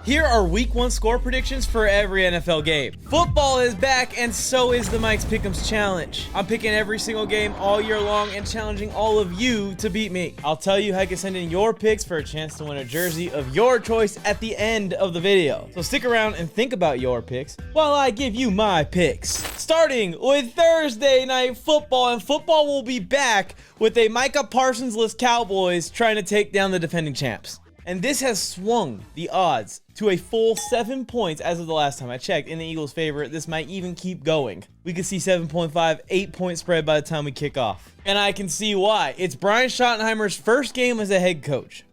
Here are week 1 score predictions for every NFL game. Football is back, and so is the Mike's Pickems Challenge. I'm picking every single game all year long and challenging all of you to beat me. I'll tell you how you can send in your picks for a chance to win a jersey of your choice at the end of the video. So stick around and think about your picks while I give you my picks. Starting with Thursday Night Football, and football will be back with a Micah Parsons-less Cowboys trying to take down the defending champs. And this has swung the odds to a full 7 points as of the last time I checked in the Eagles' favor. This might even keep going. We could see 7.5, 8-point spread by the time we kick off. And I can see why. It's Brian Schottenheimer's first game as a head coach.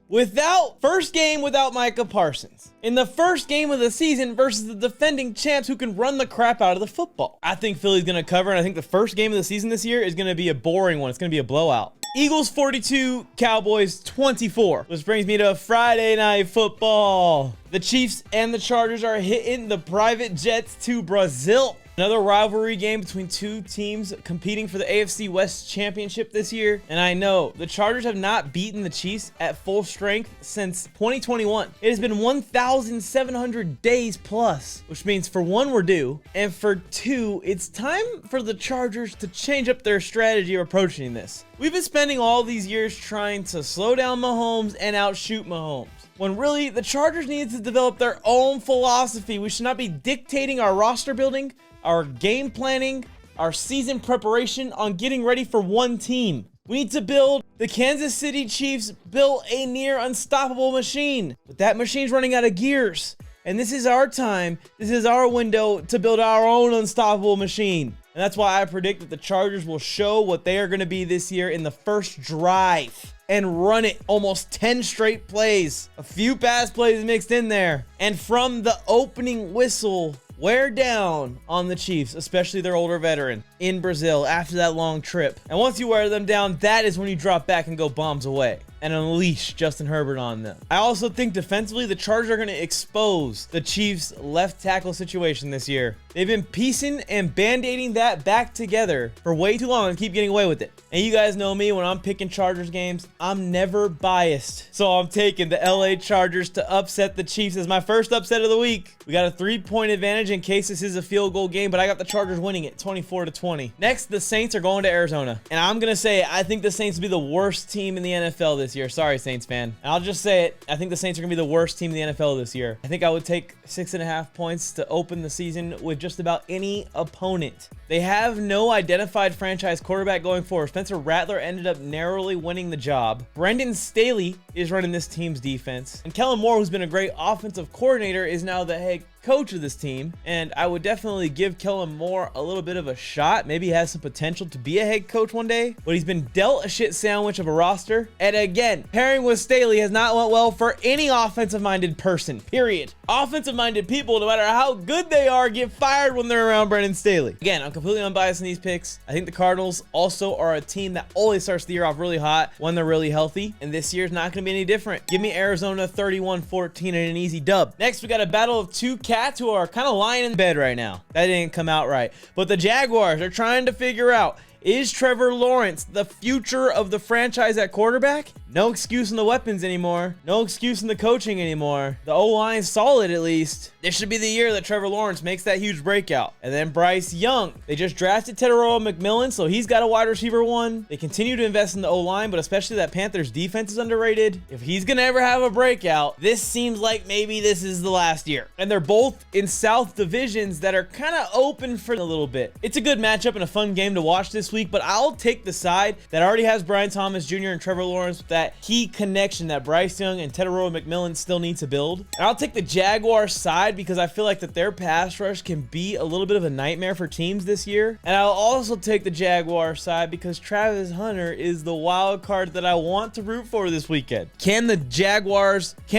First game without Micah Parsons. In the first game of the season versus the defending champs who can run the crap out of the football. I think Philly's going to cover, and I think the first game of the season this year is going to be a boring one. It's going to be a blowout. Eagles 42, Cowboys 24. Which brings me to Friday Night Football. The Chiefs and the Chargers are hitting the private jets to Brazil. Another rivalry game between two teams competing for the AFC West Championship this year. And I know the Chargers have not beaten the Chiefs at full strength since 2021. It has been 1,700 days plus, which means for one, we're due. And for two, it's time for the Chargers to change up their strategy of approaching this. We've been spending all these years trying to slow down Mahomes and outshoot Mahomes, when really the Chargers need to develop their own philosophy. We should not be dictating our roster building, our game planning, our season preparation on getting ready for one team. We need to build. The Kansas City Chiefs built a near unstoppable machine, but that machine's running out of gears. And this is our time. This is our window to build our own unstoppable machine. And that's why I predict that the Chargers will show what they are going to be this year in the first drive and run it almost 10 straight plays. A few pass plays mixed in there. And from the opening whistle, wear down on the Chiefs, especially their older veteran, in Brazil after that long trip. And once you wear them down, that is when you drop back and go bombs away and unleash Justin Herbert on them. I also think defensively, the Chargers are going to expose the Chiefs' left tackle situation this year. They've been piecing and band-aiding that back together for way too long and keep getting away with it. And you guys know me, when I'm picking Chargers games, I'm never biased. So I'm taking the LA Chargers to upset the Chiefs as my first upset of the week. We got a 3-point advantage in case this is a field goal game, but I got the Chargers winning it 24-20. Next, the Saints are going to Arizona. And I'm going to say, I think the Saints will be the worst team in the NFL this year. Sorry, Saints fan. And I'll just say it. I think the Saints are going to be the worst team in the NFL this year. I think I would take 6.5 points to open the season with just about any opponent. They have no identified franchise quarterback going forward. Spencer Rattler ended up narrowly winning the job. Brendan Staley is running this team's defense. And Kellen Moore, who's been a great offensive coordinator, is now the head coach of this team, and I would definitely give Kellen Moore a little bit of a shot. Maybe he has some potential to be a head coach one day, but he's been dealt a shit sandwich of a roster. And again, pairing with Staley has not went well for any offensive-minded person, period. Offensive-minded people, no matter how good they are, get fired when they're around Brendan Staley. Again, I'm completely unbiased in these picks. I think the Cardinals also are a team that always starts the year off really hot when they're really healthy, and this year's not going to be any different. Give me Arizona 31-14 and an easy dub. Next, we got a battle of two cats who are kind of lying in bed right now. That didn't come out right. But the Jaguars are trying to figure out, is Trevor Lawrence the future of the franchise at quarterback? No excuse in the weapons anymore. No excuse in the coaching anymore. The O-line's solid at least. This should be the year that Trevor Lawrence makes that huge breakout. And then Bryce Young. They just drafted Tedoroa McMillan, so he's got a wide receiver one. They continue to invest in the O-line, but especially that Panthers defense is underrated. If he's going to ever have a breakout, this seems like maybe this is the last year. And they're both in South divisions that are kind of open for a little bit. It's a good matchup and a fun game to watch this week, but I'll take the side that already has Brian Thomas Jr. and Trevor Lawrence with that key connection that Bryce Young and Tedoroa McMillan still need to build. And I'll take the Jaguars side because I feel like that their pass rush can be a little bit of a nightmare for teams this year. And I'll also take the Jaguars side because Travis Hunter is the wild card that I want to root for this weekend. Can the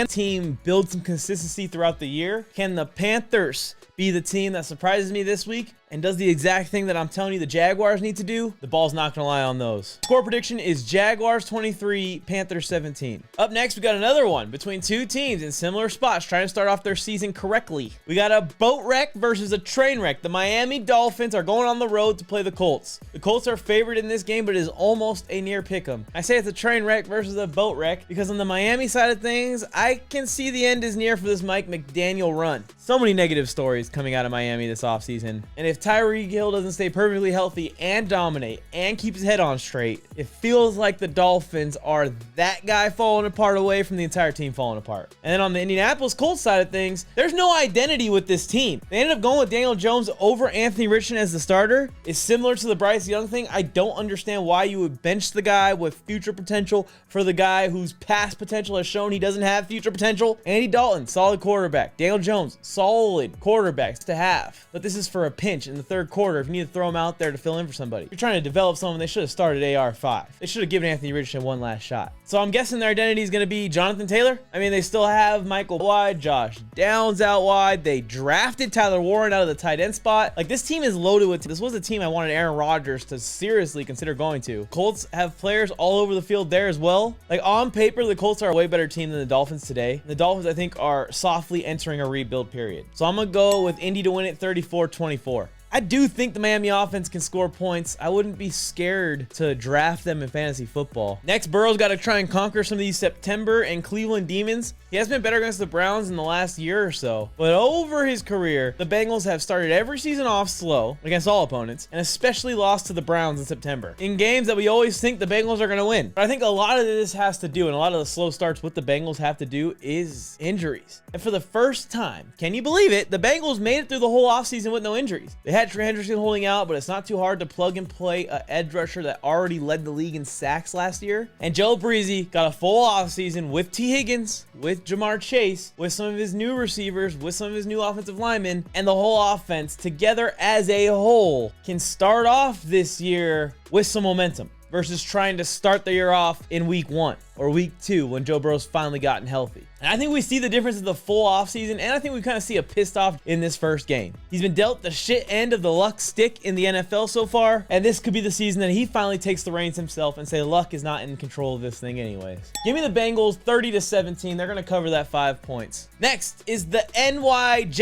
team build some consistency throughout the year? Can the Panthers be the team that surprises me this week? and does the exact thing that I'm telling you the Jaguars need to do, the ball's not gonna lie on those. Score prediction is Jaguars 23, Panthers 17. Up next, we got another one between two teams in similar spots trying to start off their season correctly. We got a boat wreck versus a train wreck. The Miami Dolphins are going on the road to play the Colts. The Colts are favored in this game, but it is almost a near pick 'em. I say it's a train wreck versus a boat wreck because on the Miami side of things, I can see the end is near for this Mike McDaniel run. So many negative stories coming out of Miami this offseason. And if Tyreek Hill doesn't stay perfectly healthy and dominate and keep his head on straight, it feels like the Dolphins are that guy falling apart away from the entire team falling apart. And then on the Indianapolis Colts side of things, there's no identity with this team. They ended up going with Daniel Jones over Anthony Richardson as the starter. It's similar to the Bryce Young thing. I don't understand why you would bench the guy with future potential for the guy whose past potential has shown he doesn't have future potential. Andy Dalton, solid quarterback. Daniel Jones, solid quarterbacks to have. But this is for a pinch in the third quarter if you need to throw him out there to fill in for somebody. If you're trying to develop someone, they should have started AR5. They should have given Anthony Richardson one last shot. So I'm guessing their identity is going to be Jonathan Taylor. I mean, they still have Michael wide, Josh Downs out wide. They drafted Tyler Warren out of the tight end spot. Like, this team is loaded with, this was a team I wanted Aaron Rodgers to seriously consider going to. Colts have players all over the field there as well. Like, on paper, the Colts are a way better team than the Dolphins today. The Dolphins, I think, are softly entering a rebuild period. So I'm going to go with Indy to win it 34-24. I do think the Miami offense can score points. I wouldn't be scared to draft them in fantasy football. Next, Burrow's got to try and conquer some of these September and Cleveland Demons. He has been better against the Browns in the last year or so, but over his career, the Bengals have started every season off slow against all opponents, and especially lost to the Browns in September, in games that we always think the Bengals are going to win. But I think a lot of this has to do, and a lot of the slow starts with the Bengals have to do, is injuries. And for the first time, can you believe it, the Bengals made it through the whole offseason with no injuries. They had Trey Hendrickson holding out, but it's not too hard to plug and play an edge rusher that already led the league in sacks last year. And Joe Breezy got a full offseason with T. Higgins, with Jamar Chase, with some of his new receivers, with some of his new offensive linemen, and the whole offense together as a whole can start off this year with some momentum versus trying to start the year off in week 1 or week 2 when Joe Burrow's finally gotten healthy. And I think we see the difference in the full offseason, and I think we kind of see a pissed off in this first game. He's been dealt the shit end of the luck stick in the NFL so far, and this could be the season that he finally takes the reins himself and say luck is not in control of this thing anyways. Give me the Bengals 30-17. They're going to cover that 5 points. Next is the NYJETS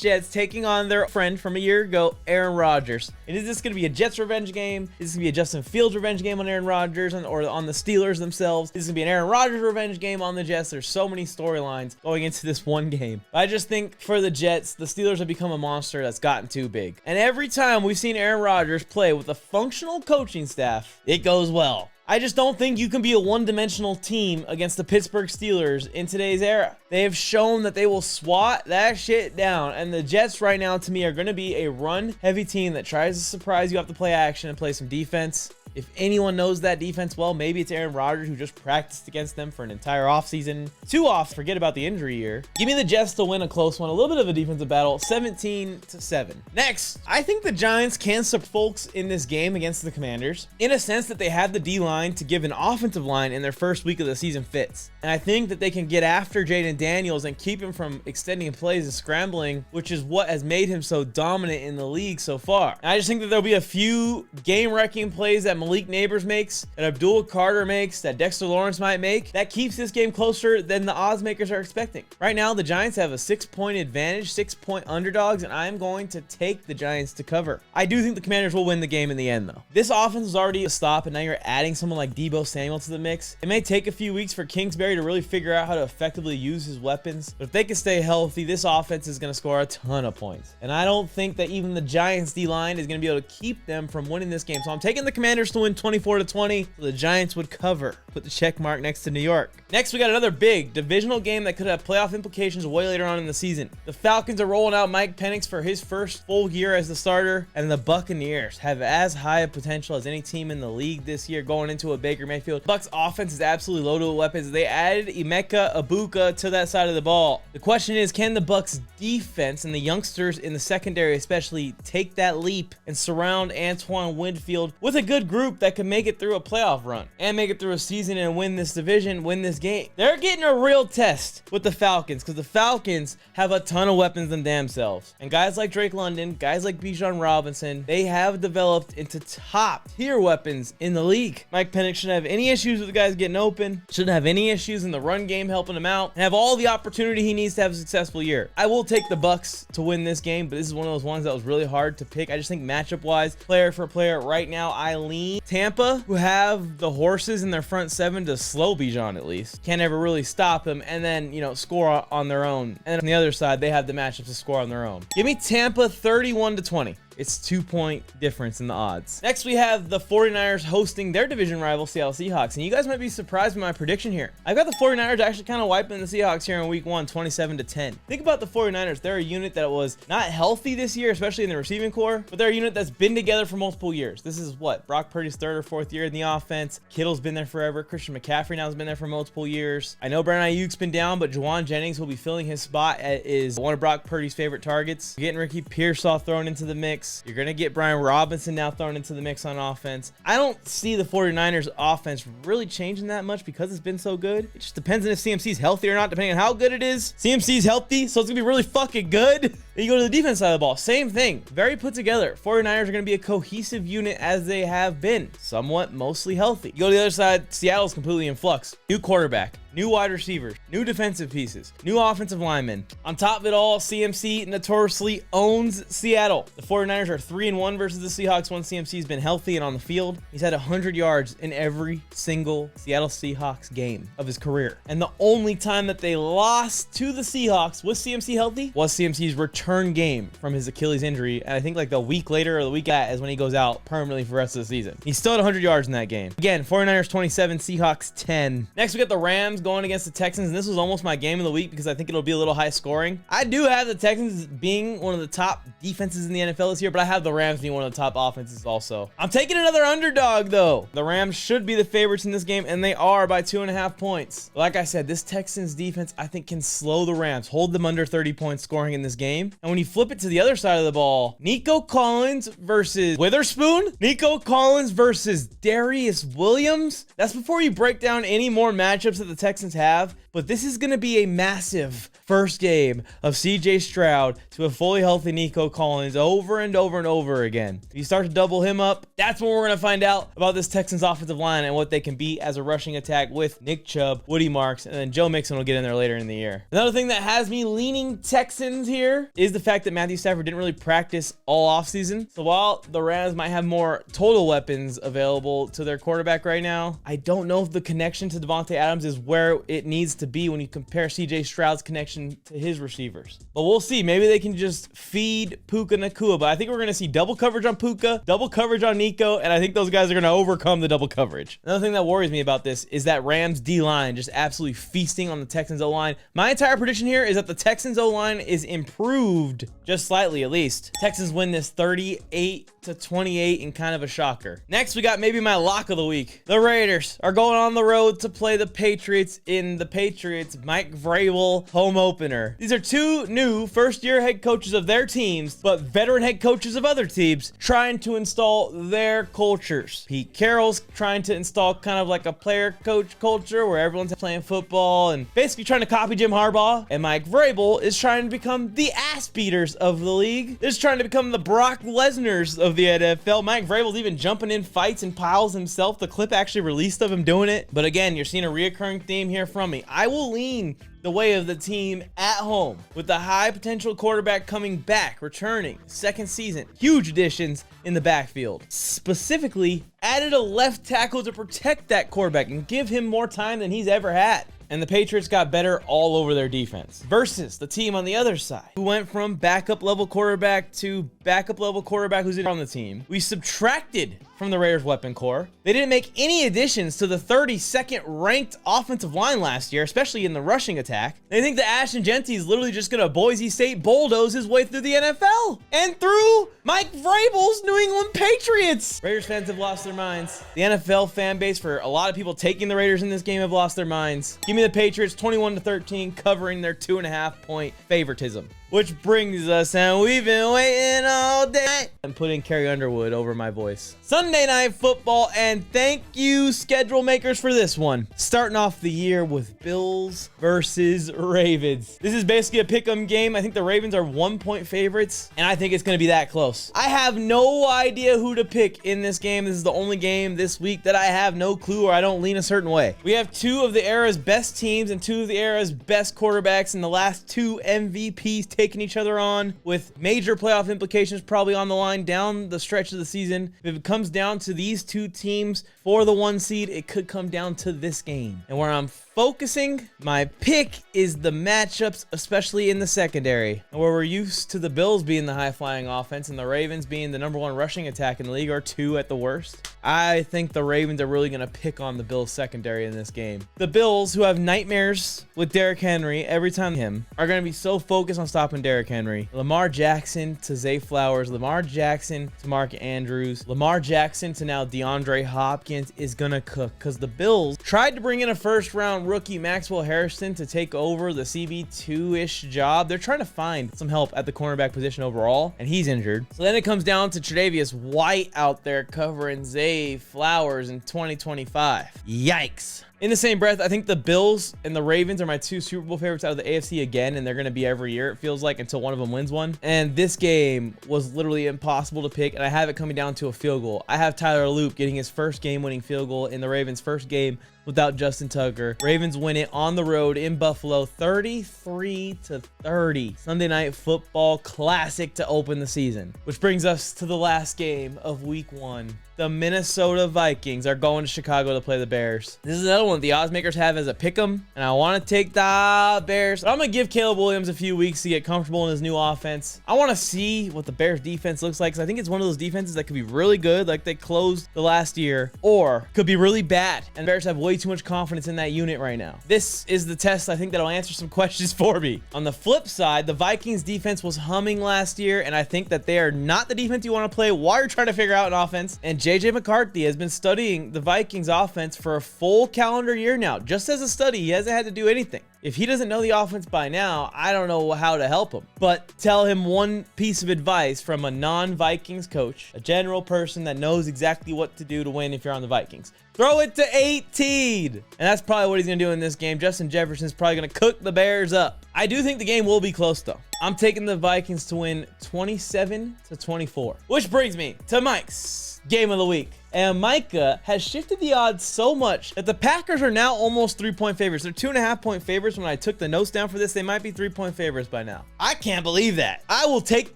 Jets taking on their friend from a year ago, Aaron Rodgers. And is this going to be a Jets revenge game? Is this going to be a Justin Fields revenge game on Aaron Rodgers or on the Steelers themselves? Is this going to be an Aaron Rodgers revenge game on the Jets? There's so many storylines going into this one game. I just think for the Jets, the Steelers have become a monster that's gotten too big. And every time we've seen Aaron Rodgers play with a functional coaching staff, it goes well. I just don't think you can be a one-dimensional team against the Pittsburgh Steelers in today's era. They have shown that they will swat that shit down, and the Jets right now to me are going to be a run-heavy team that tries to surprise you off the play action and play some defense. If anyone knows that defense well, maybe it's Aaron Rodgers, who just practiced against them for an entire offseason. 2 off, forget about the injury year. Give me the Jets to win a close one, a little bit of a defensive battle, 17-7. Next, I think the Giants can support folks in this game against the Commanders, in a sense that they have the D-line to give an offensive line in their first week of the season fits. And I think that they can get after Jaden Daniels and keep him from extending plays and scrambling, which is what has made him so dominant in the league so far. And I just think that there'll be a few game-wrecking plays that Malik Neighbors makes, that Abdul Carter makes, that Dexter Lawrence might make, that keeps this game closer than the odds makers are expecting. Right now, the Giants have a 6-point advantage, 6-point underdogs, and I'm going to take the Giants to cover. I do think the Commanders will win the game in the end, though. This offense is already a stop, and now you're adding someone like Deebo Samuel to the mix. It may take a few weeks for Kingsbury to really figure out how to effectively use his weapons, but if they can stay healthy, this offense is going to score a ton of points. And I don't think that even the Giants D-line is going to be able to keep them from winning this game. So I'm taking the Commanders to win 24-20, so the Giants would cover. Put the check mark next to New York. Next, we got another big divisional game that could have playoff implications way later on in the season. The Falcons are rolling out Mike Penix for his first full year as the starter, and the Buccaneers have as high a potential as any team in the league this year going into a Baker Mayfield. Bucs offense is absolutely loaded with weapons. They added Emeka Egbuka to that side of the ball. The question is, can the Bucs defense and the youngsters in the secondary especially take that leap and surround Antoine Winfield with a good group group that could make it through a playoff run and make it through a season and win this division, win this game. They're getting a real test with the Falcons because the Falcons have a ton of weapons in damn selves. And guys like Drake London, guys like Bijan Robinson, they have developed into top tier weapons in the league. Mike Penix shouldn't have any issues with the guys getting open, shouldn't have any issues in the run game helping him out, and have all the opportunity he needs to have a successful year. I will take the Bucs to win this game, but this is one of those ones that was really hard to pick. I just think matchup wise, player for player, right now I lean Tampa, who have the horses in their front seven to slow Bijan at least. Can't ever really stop him, and then, you know, score on their own. And on the other side, they have the matchups to score on their own. Give me Tampa 31-20. It's 2-point difference in the odds. Next, we have the 49ers hosting their division rival, Seattle Seahawks. And you guys might be surprised by my prediction here. I've got the 49ers actually kind of wiping the Seahawks here in week 1, 27-10. Think about the 49ers. They're a unit that was not healthy this year, especially in the receiving core, but they're a unit that's been together for multiple years. This is what? Brock Purdy's 3rd or 4th year in the offense. Kittle's been there forever. Christian McCaffrey now has been there for multiple years. I know Brandon Ayuk's been down, but Juwan Jennings will be filling his spot as one of Brock Purdy's favorite targets. You're getting Ricky Pearsall thrown into the mix. You're going to get Brian Robinson now thrown into the mix on offense. I don't see the 49ers offense really changing that much because it's been so good. It just depends on if CMC's healthy or not, depending on how good it is. CMC's healthy, so it's going to be really fucking good. Then you go to the defense side of the ball. Same thing. Very put together. 49ers are going to be a cohesive unit as they have been. Somewhat mostly healthy. You go to the other side, Seattle's completely in flux. New quarterback. New wide receivers, new defensive pieces, new offensive linemen. On top of it all, CMC notoriously owns Seattle. The 49ers are 3-1 versus the Seahawks when CMC's been healthy and on the field. He's had 100 yards in every single Seattle Seahawks game of his career. And the only time that they lost to the Seahawks with CMC healthy was CMC's return game from his Achilles injury. And I think like the week later or the week at is when he goes out permanently for the rest of the season. He still had 100 yards in that game. Again, 49ers 27, Seahawks 10. Next, we got the Rams going against the Texans, and this was almost my game of the week because I think it'll be a little high scoring. I do have the Texans being one of the top defenses in the NFL this year, but I have the Rams being one of the top offenses also. I'm taking another underdog though. The Rams should be the favorites in this game, and they are by 2.5 points. Like I said, this Texans defense I think can slow the Rams, hold them under 30 points scoring in this game. And when you flip it to the other side of the ball, Nico Collins versus Witherspoon, Nico Collins versus Darius Williams. That's before you break down any more matchups that the Texans have, but this is going to be a massive first game of CJ Stroud to a fully healthy Nico Collins over and over and over again. If you start to double him up, that's when we're going to find out about this Texans offensive line and what they can be as a rushing attack with Nick Chubb, Woody Marks, and then Joe Mixon will get in there later in the year. Another thing that has me leaning Texans here is the fact that Matthew Stafford didn't really practice all offseason. So while the Rams might have more total weapons available to their quarterback right now, I don't know if the connection to Devontae Adams is where it needs to be when you compare CJ Stroud's connection to his receivers. But we'll see. Maybe they can just feed Puka Nacua. But I think we're going to see double coverage on Puka, double coverage on Nico, and I think those guys are going to overcome the double coverage. Another thing that worries me about this is that Rams D-line just absolutely feasting on the Texans O-line. My entire prediction here is that the Texans O-line is improved just slightly at least. Texans win this 38-28 in kind of a shocker. Next, we got maybe my lock of the week. The Raiders are going on the road to play the Patriots in the Patriots Mike Vrabel home opener. These are two new first-year head coaches of their teams, but veteran head coaches of other teams trying to install their cultures. Pete Carroll's trying to install kind of like a player-coach culture where everyone's playing football and basically trying to copy Jim Harbaugh. And Mike Vrabel is trying to become the ass-beaters of the league. They're just trying to become the Brock Lesnar's of the NFL. Mike Vrabel's even jumping in fights and piles himself. The clip actually released of him doing it. But again, you're seeing a reoccurring theme here from me. I will lean the way of the team at home with the high potential quarterback coming back, returning second season. Huge additions in the backfield. Specifically, added a left tackle to protect that quarterback and give him more time than he's ever had. And the Patriots got better all over their defense versus the team on the other side who went from backup level quarterback to backup level quarterback who's on the team. We subtracted from the Raiders weapon core. They didn't make any additions to the 32nd ranked offensive line last year, especially in the rushing attack. They think that Ashton Genty is literally just gonna Boise State bulldoze his way through the NFL and through Mike Vrabel's New England Patriots. Raiders fans have lost their minds. The NFL fan base, for a lot of people taking the Raiders in this game, have lost their minds. Give me the Patriots 21-13, covering their 2.5 point favoritism. Which brings us, and we've been waiting all day. I'm putting Carrie Underwood over my voice. Sunday Night Football, and thank you, schedule makers, for this one. Starting off the year with Bills versus Ravens. This is basically a pick'em game. I think the Ravens are 1-point favorites, and I think it's going to be that close. I have no idea who to pick in this game. This is the only game this week that I have no clue, or I don't lean a certain way. We have two of the era's best teams and two of the era's best quarterbacks, and the last two MVPs taking each other on, with major playoff implications probably on the line down the stretch of the season. If it comes down to these two teams for the 1 seed, it could come down to this game. And where I'm focusing my pick is the matchups, especially in the secondary, and where we're used to the Bills being the high-flying offense and the Ravens being the #1 rushing attack in the league, or 2 at the worst. I think the Ravens are really going to pick on the Bills secondary in this game. The Bills, who have nightmares with Derrick Henry every time him, are going to be so focused on stopping Derrick Henry. Lamar Jackson to Zay Flowers, Lamar Jackson to Mark Andrews, Lamar Jackson to now DeAndre Hopkins is going to cook, because the Bills tried to bring in a first-round rookie Maxwell Harrison to take over the CB2-ish job. They're trying to find some help at the cornerback position overall, and he's injured. So then it comes down to Tre'Davious White out there covering Zay Flowers in 2025. Yikes. In the same breath, I think the Bills and the Ravens are my 2 Super Bowl favorites out of the AFC again, and they're going to be every year, it feels like, until one of them wins one. And this game was literally impossible to pick, and I have it coming down to a field goal. I have Tyler Loop getting his first game-winning field goal in the Ravens' first game without Justin Tucker. Ravens win it on the road in Buffalo, 33-30. Sunday Night Football classic to open the season. Which brings us to the last game of Week 1. The Minnesota Vikings are going to Chicago to play the Bears. This is another one the odds makers have as a pick'em, and I want to take the Bears. I'm going to give Caleb Williams a few weeks to get comfortable in his new offense. I want to see what the Bears defense looks like, because I think it's one of those defenses that could be really good, like they closed the last year, or could be really bad, and the Bears have way too much confidence in that unit right now. This is the test, I think, that'll answer some questions for me. On the flip side, the Vikings defense was humming last year, and I think that they are not the defense you want to play while you're trying to figure out an offense. And JJ McCarthy has been studying the Vikings offense for a full calendar year now. Just as a study, he hasn't had to do anything. If he doesn't know the offense by now, I don't know how to help him. But tell him one piece of advice from a non-Vikings coach, a general person that knows exactly what to do to win if you're on the Vikings. Throw it to 18. And that's probably what he's going to do in this game. Justin Jefferson's probably going to cook the Bears up. I do think the game will be close, though. I'm taking the Vikings to win 27-24. Which brings me to Mike's Game of the Week. And Micah has shifted the odds so much that the Packers are now almost 3-point favorites. They're 2.5-point favorites. When I took the notes down for this, they might be 3-point favorites by now. I can't believe that. I will take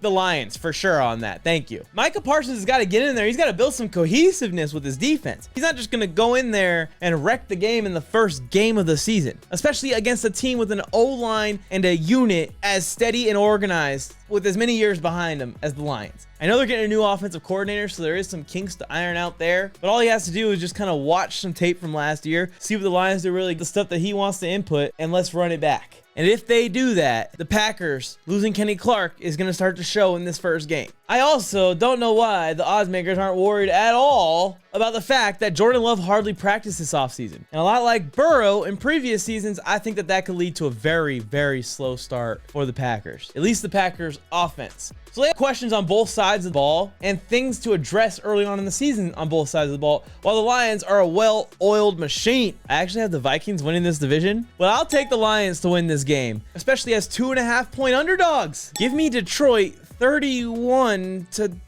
the Lions for sure on that. Thank you. Micah Parsons has got to get in there. He's got to build some cohesiveness with his defense. He's not just going to go in there and wreck the game in the first game of the season, especially against a team with an O-line and a unit as steady and organized with as many years behind them as the Lions. I know they're getting a new offensive coordinator, so there is some kinks to iron out there, but all he has to do is just kind of watch some tape from last year, see what the Lions do, really the stuff that he wants to input, and let's run it back. And if they do that, the Packers losing Kenny Clark is going to start to show in this first game. I also don't know why the odds makers aren't worried at all about the fact that Jordan Love hardly practiced this offseason. And a lot like Burrow in previous seasons, I think that could lead to a very, very slow start for the Packers, at least the Packers offense. So they have questions on both sides of the ball and things to address early on in the season on both sides of the ball, while the Lions are a well-oiled machine. I actually have the Vikings winning this division, but I'll take the Lions to win this game, especially as 2.5-point underdogs. Give me Detroit 31-20.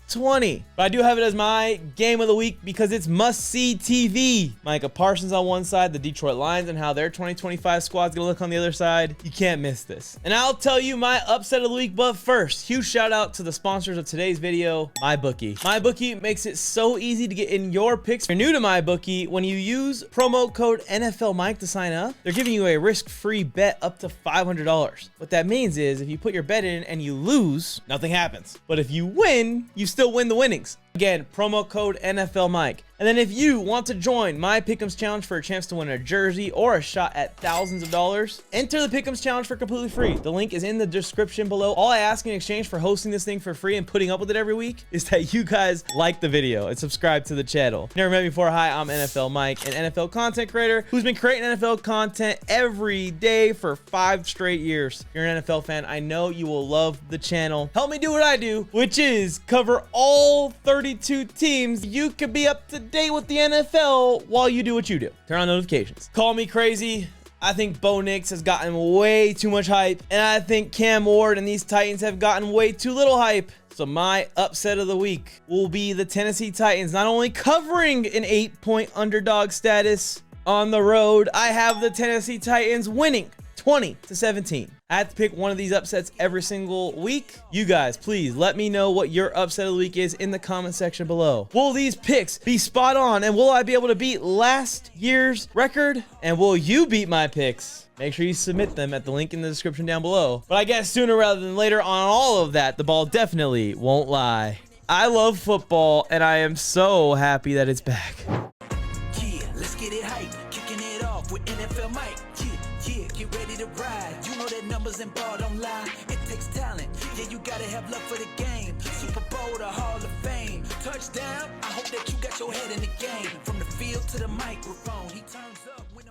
But I do have it as my game of the week because it's must-see TV. Micah Parsons on one side, the Detroit Lions, and how their 2025 squad's gonna look on the other side. You can't miss this. And I'll tell you my upset of the week, but first, huge shout out to the sponsors of today's video, MyBookie. MyBookie makes it so easy to get in your picks. If you're new to MyBookie, when you use promo code NFLMike to sign up, they're giving you a risk-free bet up to $500. What that means is if you put your bet in and you lose, nothing happens. But if you win, you still win the winnings. Again, promo code NFLMike. And then if you want to join my Pickems challenge for a chance to win a jersey or a shot at thousands of dollars, enter the Pickems challenge for completely free. The link is in the description below. All I ask in exchange for hosting this thing for free and putting up with it every week is that you guys like the video and subscribe to the channel. Never met me before. Hi, I'm NFL Mike, an NFL content creator who's been creating NFL content every day for 5 straight years. If you're an NFL fan, I know you will love the channel. Help me do what I do, which is cover all 32 teams. You could be up to date with the NFL while you do what you do. Turn on notifications. Call me crazy. I think Bo Nix has gotten way too much hype, and I think Cam Ward and these Titans have gotten way too little hype. So my upset of the week will be the Tennessee Titans not only covering an 8-point underdog status on the road, I have the Tennessee Titans winning 20-17. I have to pick one of these upsets every single week. You guys, please let me know what your upset of the week is in the comment section below. Will these picks be spot on? And will I be able to beat last year's record? And will you beat my picks? Make sure you submit them at the link in the description down below. But I guess sooner rather than later on all of that, the ball definitely won't lie. I love football, and I am so happy that it's back. Yeah, let's get it hype. Kicking it off with NFLMike. Yeah, get ready to ride. You know that numbers and ball don't lie. It takes talent. Yeah, you gotta have love for the game. Super Bowl to Hall of Fame. Touchdown. I hope that you got your head in the game. From the field to the microphone, he turns up when